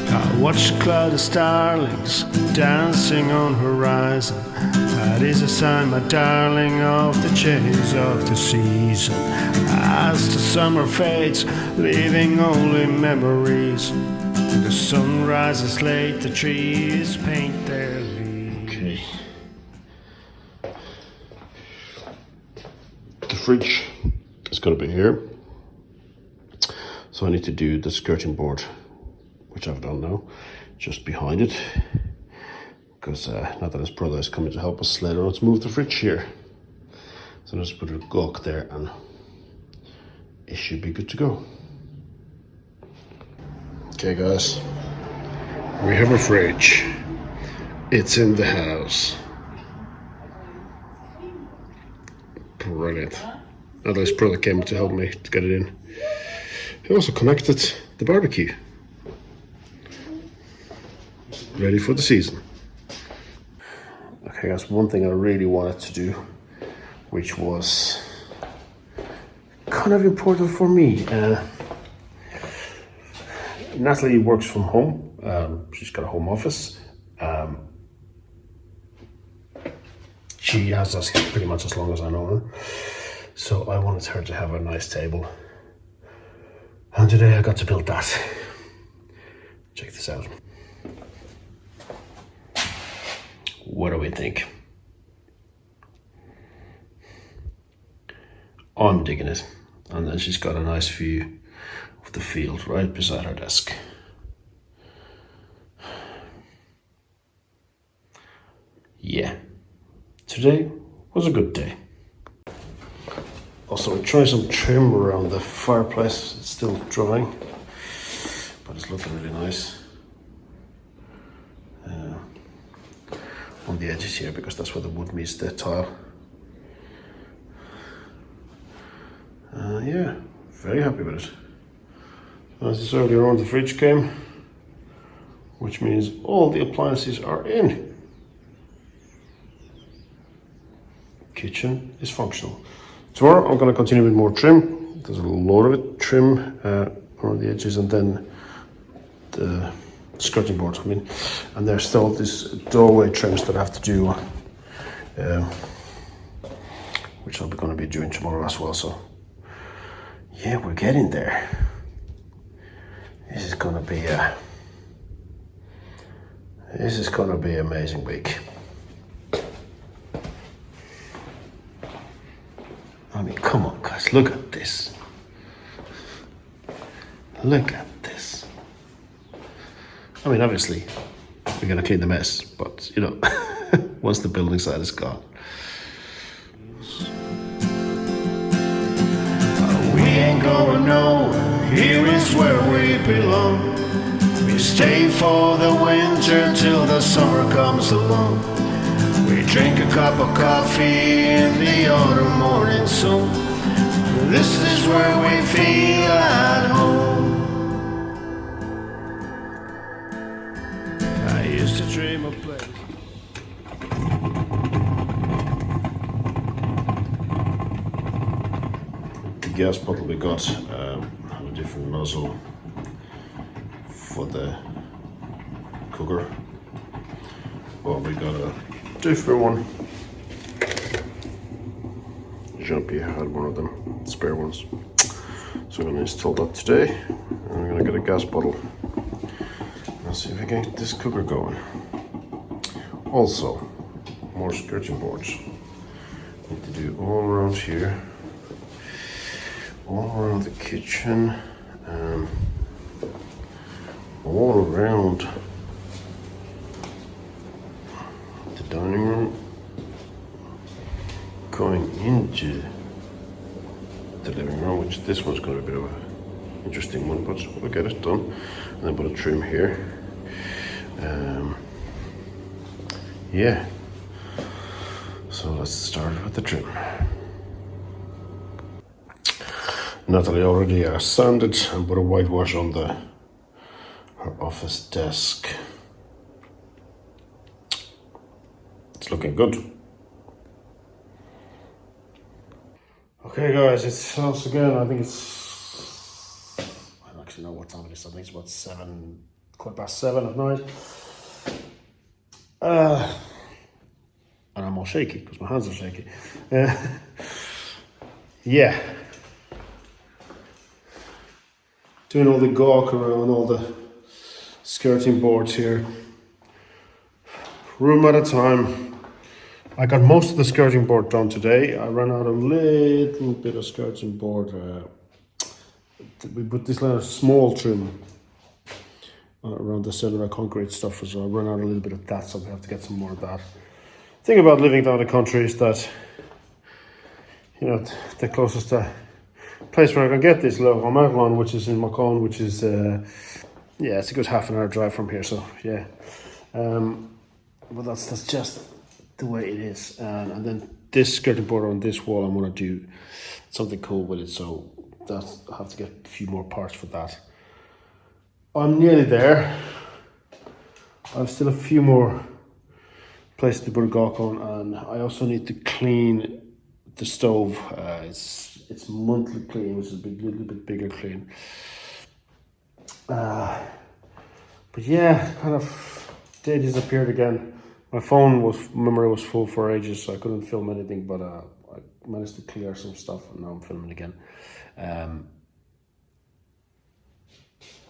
I watch a cloud of starlings dancing on horizon. That is a sign, my darling, of the change of the season. As the summer fades, leaving only memories. The sun rises late, the trees paint their leaves. Okay. The fridge is going to be here. So I need to do the skirting board, which I've done now, just behind it. Because now that his brother is coming to help us later, let's move the fridge here. So let's put a gawk there and it should be good to go. Okay guys, we have a fridge. It's in the house. Brilliant. Now that his brother came to help me to get it in. He also connected the barbecue. Ready for the season. Okay guys, one thing I really wanted to do, which was kind of important for me. Natalie works from home. She's got a home office. She has us pretty much as long as I know her. So I wanted her to have a nice table. And today I got to build that. Check this out. What do we think? I'm digging it. And then she's got a nice view of the field right beside her desk. Yeah, today was a good day. Also, I'm trying some trim around the fireplace. It's still drying, but it's looking really nice. On the edges here, because that's where the wood meets the tile. Yeah, very happy with it. As I said earlier on, the fridge came, which means all the appliances are in. Kitchen is functional. Tomorrow I'm going to continue with more trim. There's a lot of it, trim around the edges, and then the skirting board. And there's still this doorway trims that I have to do, which I'm going to be doing tomorrow as well. So yeah, we're getting there. This is going to be an amazing week. I mean, come on guys, look at this. Look at this. I mean, obviously, we're gonna clean the mess, but you know, once the building side is gone. We ain't going nowhere, here is where we belong. We stay for the winter till the summer comes along. We drink a cup of coffee in the autumn morning sun. This is where we feel at home. I used to dream of place. The gas bottle we got have a different nozzle for the cooker, but we got a different one. Jean-Pierre had one of them, spare ones. So I'm going to install that today, and I'm going to get a gas bottle. Let's see if I can get this cooker going. Also, more skirting boards. Need to do all around here, all around the kitchen, and all around the dining room, going into the living room, which this one's going to be a bit of an interesting one, but we'll get it done. And then put a trim here. Yeah, so let's start with the trim. Natalie already sanded and put a whitewash on her office desk. It's looking good. Okay guys, it's us again. I think it's, I don't actually know what time it is. I think it's about 7 7:15 at night. And I'm all shaky because my hands are shaky. Yeah. Doing all the gawk around all the skirting boards here. Room at a time. I got most of the skirting board done today. I ran out a little bit of skirting board. We put this little small trim around the cellular concrete stuff, so I ran out a little bit of that, so we have to get some more of that. The thing about living down the country is that, you know, the closest place where I can get this low Maglon, which is in Macon, which is yeah, it's a good half an hour drive from here. So yeah, but that's just the way it is. And then this skirting board on this wall, I'm gonna do something cool with it. So I have to get a few more parts for that. I'm nearly there. I have still a few more places to put a gawk on, and I also need to clean the stove. It's monthly clean, which is a little bit bigger clean. But yeah, kind of day disappeared again. My phone memory was full for ages, so I couldn't film anything. But I managed to clear some stuff, and now I'm filming again.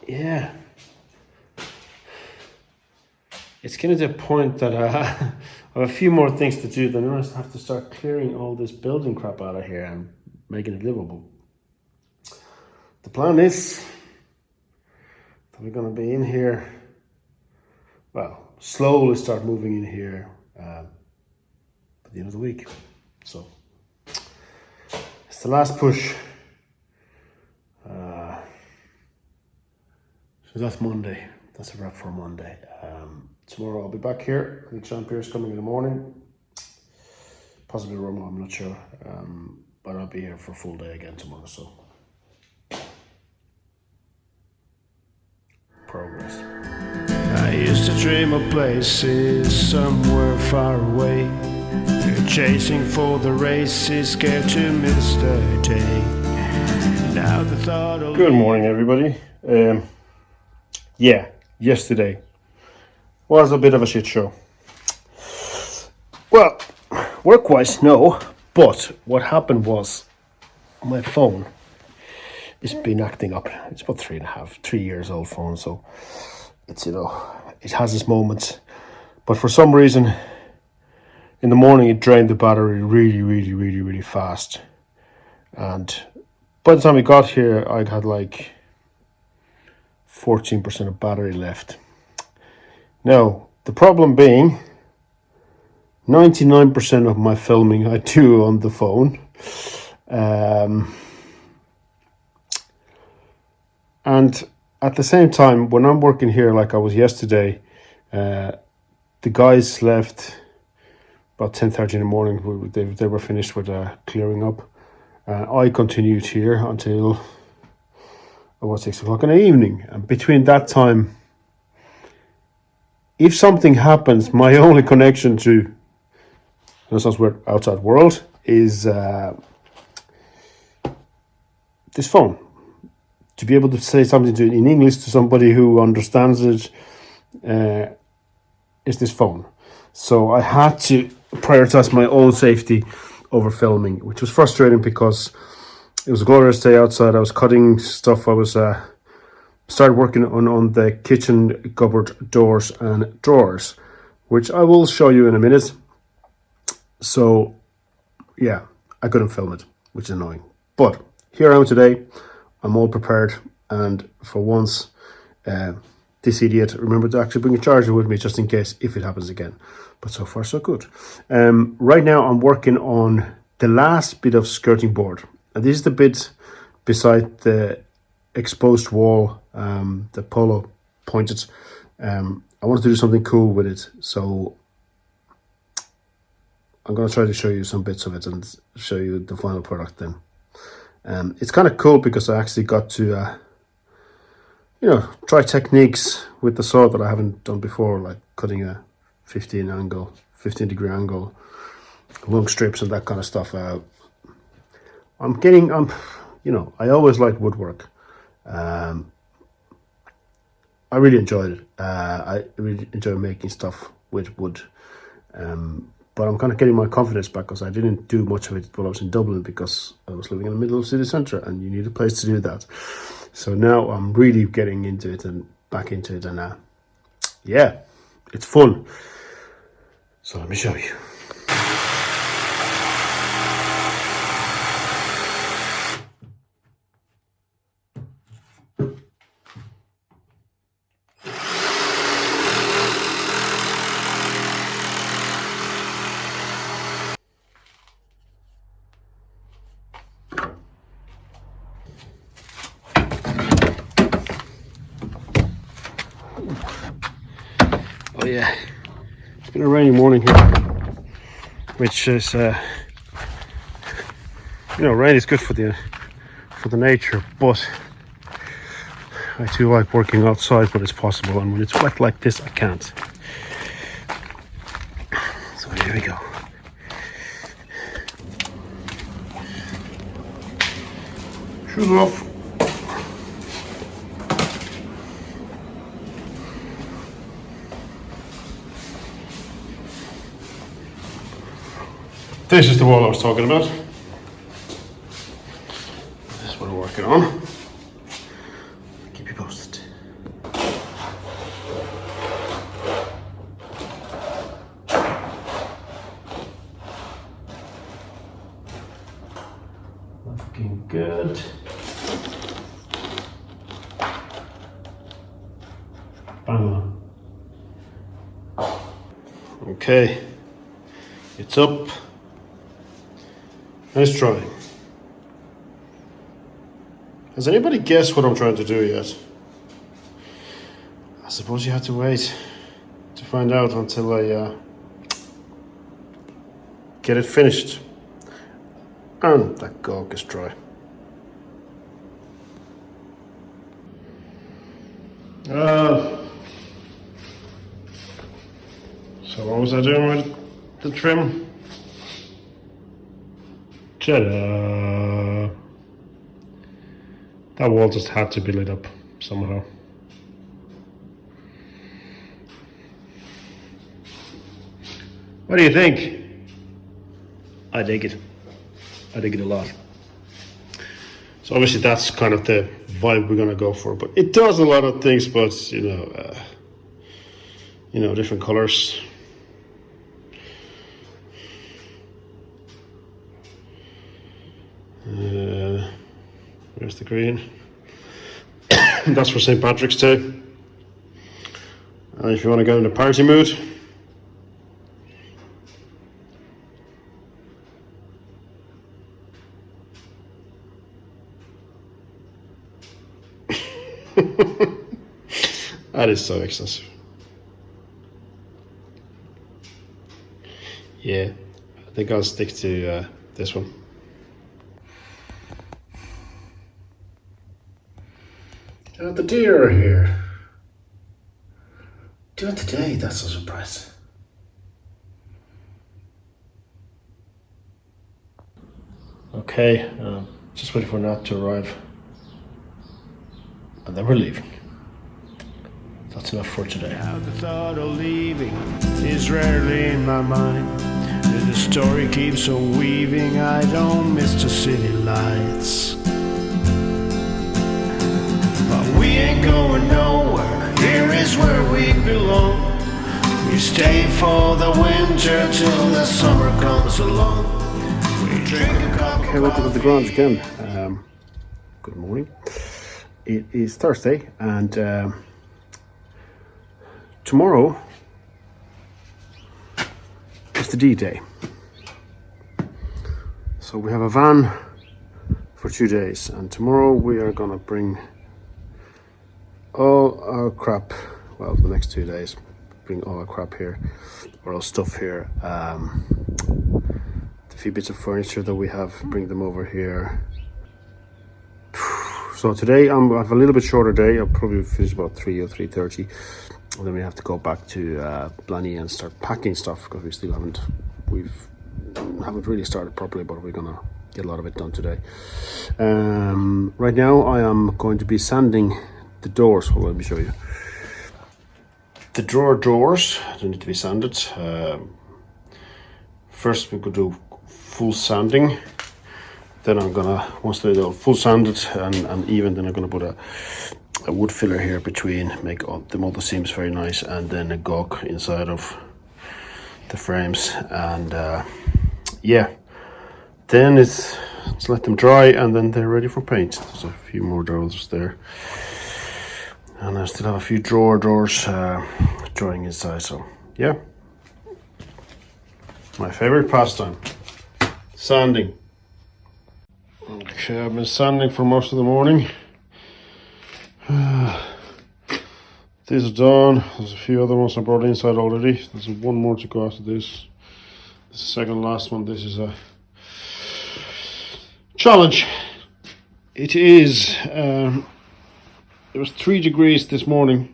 Yeah, it's getting to the point that I have a few more things to do. Then I have to start clearing all this building crap out of here and making it livable. The plan is that we're going to be in here, well, slowly start moving in here at the end of the week. So it's the last push. So that's Monday. That's a wrap for Monday. Tomorrow I'll be back here. I think Jean-Pierre's coming in the morning. Possibly Roma, I'm not sure. But I'll be here for a full day again tomorrow, so. Progress. I used to dream of places somewhere far away. You're chasing for the races, scared to miss the day. Now the thought of... Good morning, everybody. Yeah, yesterday was a bit of a shit show. Well, work-wise, no. But what happened was my phone has been acting up. It's about 3 years old phone, so it's, you know, it has its moments. But for some reason, in the morning it drained the battery really fast. And by the time we got here, I'd had like 14% of battery left. Now, the problem being 99% of my filming I do on the phone. And at the same time, when I'm working here like I was yesterday, the guys left about 10:30 in the morning. They were finished with clearing up. I continued here until about 6 o'clock in the evening. And between that time, if something happens, my only connection to the outside world is this phone. To be able to say something in English to somebody who understands it is this phone. So I had to prioritize my own safety over filming, which was frustrating because it was a glorious day outside. I was cutting stuff. I was started working on the kitchen cupboard doors and drawers, which I will show you in a minute. So yeah, I couldn't film it, which is annoying. But here I am today. I'm all prepared, and for once, this idiot remembered to actually bring a charger with me just in case if it happens again. But so far so good. Right now I'm working on the last bit of skirting board, and this is the bit beside the exposed wall, the polo pointed. I wanted to do something cool with it, so I'm going to try to show you some bits of it and show you the final product then. It's kind of cool because I actually got to, try techniques with the saw that I haven't done before, like cutting a 15 degree angle, long strips and that kind of stuff. I always like woodwork. I really enjoyed it. I really enjoy making stuff with wood. But I'm kind of getting my confidence back because I didn't do much of it while I was in Dublin because I was living in the middle of the city centre and you need a place to do that. So now I'm really getting into it and back into it, and yeah, it's fun. So let me show you. Oh yeah, it's been a rainy morning here, which is, rain is good for the nature, but I do like working outside when it's possible, and when it's wet like this, I can't. So here we go. Shoes off. This is the wall I was talking about. This is what I'm working on. I'll keep you posted. Looking good. Bang on. Okay, it's up. Nice try. Has anybody guessed what I'm trying to do yet? I suppose you have to wait to find out until I get it finished. And that gawk is dry. So what was I doing with the trim? Ta-da! That wall just had to be lit up somehow. What do you think? I dig it. I dig it a lot. So obviously that's kind of the vibe we're gonna go for. But it does a lot of things, but different colors. Where's the green? That's for St. Patrick's Day. And if you want to go into party mood, that is so excessive. Yeah, I think I'll stick to this one. The deer are here. Do it today, that's a surprise. Okay, just waiting for Nat to arrive. And then we're leaving. That's enough for today. Now the thought of leaving is rarely in my mind. The story keeps on weaving, I don't miss the city lights. But we ain't going nowhere, here is where we belong. We stay for the winter till the summer comes along. We drink a cup. Okay, welcome to the garage again. Good morning. It is Thursday, and tomorrow is the D-Day. So we have a van for 2 days, and tomorrow we are gonna bring all our crap, well, the next 2 days, bring all our crap here, or our stuff here. The few bits of furniture that we have, bring them over here. So today I have a little bit shorter day. I'll probably finish about 3 or 3:30, and then we have to go back to Blany and start packing stuff because we still haven't really started properly, but we're gonna get a lot of it done today. Right now I am going to be sanding the doors. Hold on, let me show you. The drawers, they need to be sanded. First we could do full sanding. Then I'm gonna, once they're all full sanded and even, then I'm gonna put a wood filler here between, make all the seams very nice, and then a gog inside of the frames. And yeah, then let's let them dry, and then they're ready for paint. There's a few more drawers there, and I still have a few drawers drying inside. So yeah, my favorite pastime, sanding. Okay, I've been sanding for most of the morning. These are done. There's a few other ones I brought inside already. There's one more to go after this. The second last one. This is a challenge. It is. It was 3 degrees this morning,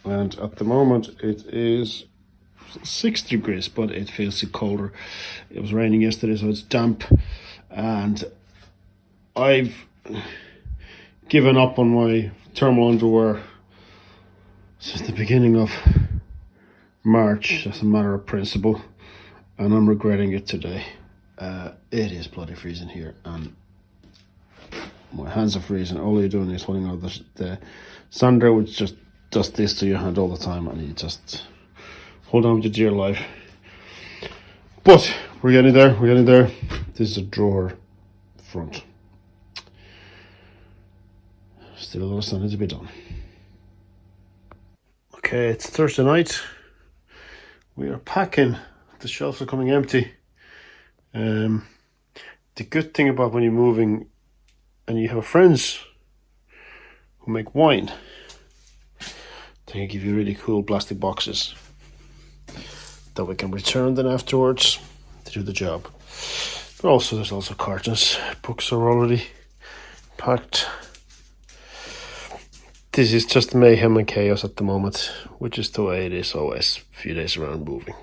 and at the moment it is 6 degrees, but it feels colder. It was raining yesterday, so it's damp, and I've given up on my thermal underwear since the beginning of March, as a matter of principle, and I'm regretting it today. It is bloody freezing here, and my hands are freezing. All you're doing is holding out the sander, which just does this to your hand all the time, and you just hold on with your dear life. But we're getting there, This is a drawer front. Still a lot of sanding to be done. Okay, it's Thursday night. We are packing. The shelves are coming empty. The good thing about when you're moving and you have friends who make wine, they can give you really cool plastic boxes that we can return then afterwards to do the job. But also there's also cartons. Books are already packed. This is just mayhem and chaos at the moment, which is the way it is always a few days around moving.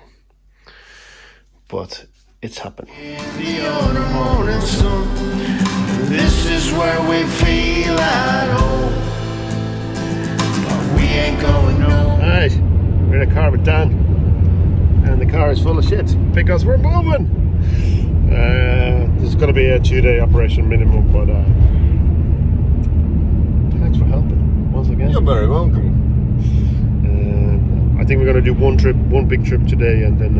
But it's happening. In the autumn morning sun, this is where we feel at home. But we ain't going nowhere. Alright, we're in a car with Dan, and the car is full of shit because we're moving. There's going to be a 2-day operation minimum, but thanks for helping once again. You're very welcome. I think we're going to do one big trip today, and then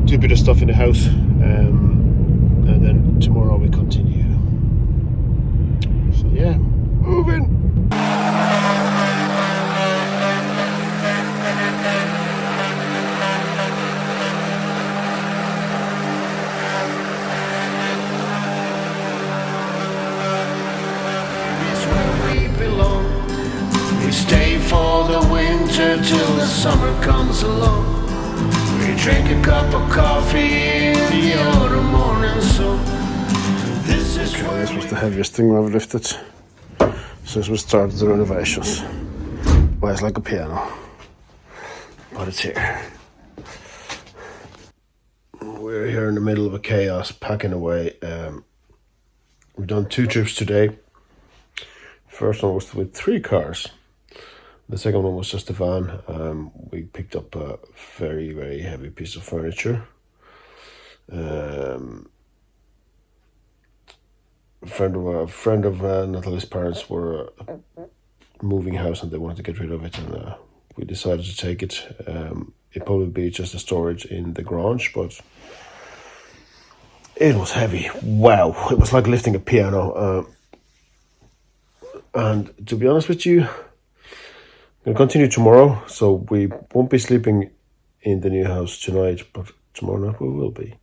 do a bit of stuff in the house, and then tomorrow we continue. So yeah, moving. It's where we belong. We stay for the winter till the summer comes along. We drink a cup of coffee in the autumn morning sun. This was the heaviest thing we've lifted since we started the renovations. Weighs like a piano, but it's here. We're here in the middle of a chaos, packing away. We've done 2 trips today. First one was with 3 cars. The second one was just a van. We picked up a very, very heavy piece of furniture. A friend of Natalie's parents were a moving house, and they wanted to get rid of it, and we decided to take it. It'd probably be just a storage in the garage, but it was heavy. Wow, it was like lifting a piano. And to be honest with you, we'll continue tomorrow, so we won't be sleeping in the new house tonight, but tomorrow night we will be.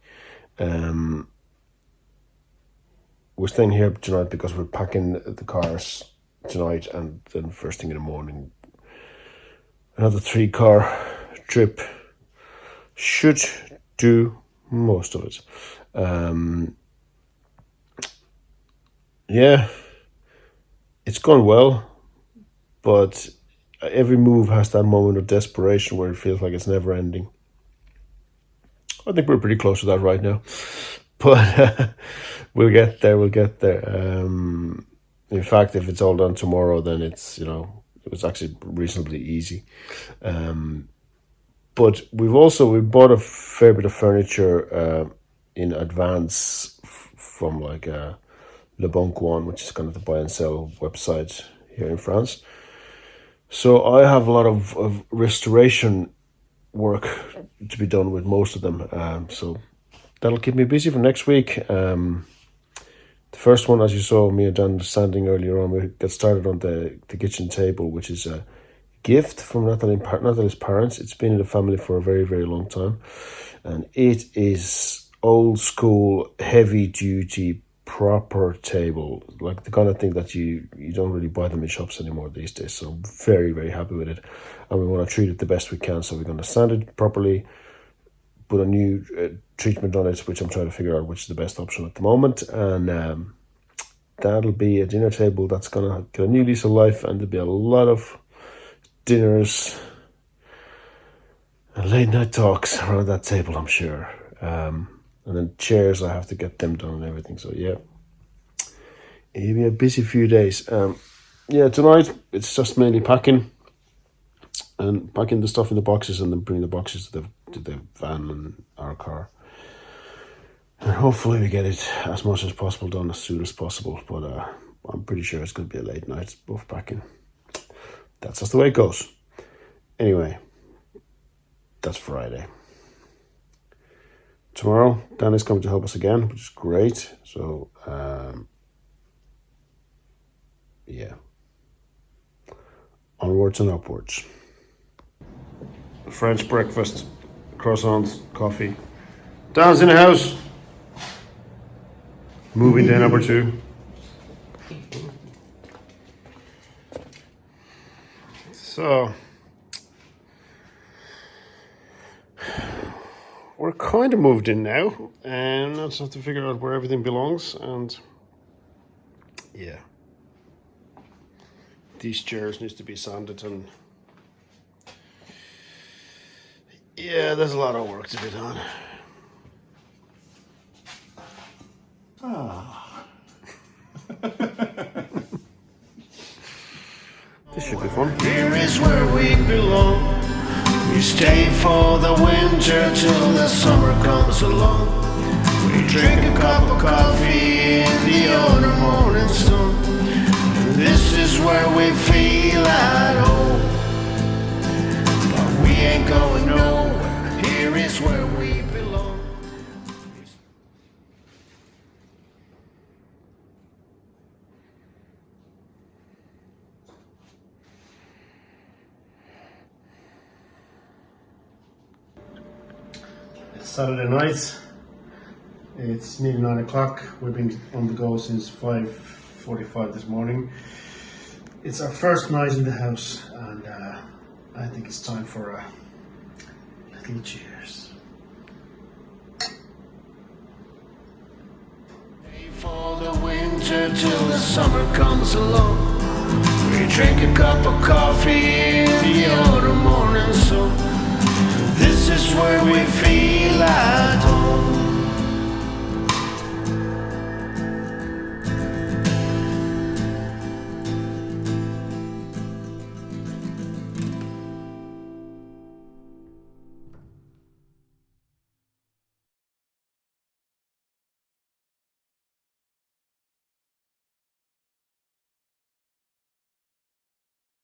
We're staying here tonight because we're packing the cars tonight, and then first thing in the morning, another 3-car trip should do most of it. Yeah, it's gone well, but every move has that moment of desperation where it feels like it's never ending. I think we're pretty close to that right now, but we'll get there. In fact, if it's all done tomorrow, then it's, It was actually reasonably easy. But we bought a fair bit of furniture in advance from like Le Bon Coin, which is kind of the buy and sell website here in France. So I have a lot of restoration work to be done with most of them. So that'll keep me busy for next week. The first one, as you saw me and Dan standing earlier on, we got started on the kitchen table, which is a gift from Natalie's parents. It's been in the family for a very, very long time. And it is old school, heavy duty, proper table, like the kind of thing that you don't really buy them in shops anymore these days. So I'm very, very happy with it. And we want to treat it the best we can. So we're going to sand it properly, put a new treatment on it, which I'm trying to figure out which is the best option at the moment. And that'll be a dinner table that's going to get a new lease of life, and there'll be a lot of dinners and late night talks around that table, I'm sure. And then chairs, I have to get them done and everything. So yeah, it'll be a busy few days. Tonight it's just mainly packing the stuff in the boxes, and then bringing the boxes to the van and our car. And hopefully we get it as much as possible done as soon as possible. But I'm pretty sure it's going to be a late night, both packing. That's just the way it goes. Anyway, that's Friday. Tomorrow, Dan is coming to help us again, which is great. So, onwards and upwards. French breakfast, croissants, coffee. Dan's in the house. Moving day number 2. So, we're kind of moved in now, and I just have to figure out where everything belongs. And yeah, these chairs needs to be sanded, and yeah, there's a lot of work to be done. This should be fun. Here is where we belong. We stay for the winter till the summer comes along. We drink a cup of coffee in the autumn morning sun. This is where we feel at home. But we ain't going nowhere. Here is where we belong. Saturday night. It's nearly 9 o'clock. We've been on the go since 5:45 this morning. It's our first night in the house, and I think it's time for a little cheers. For the winter till the summer comes along. We drink a cup of coffee in the autumn morning sun. This is where we feel at home.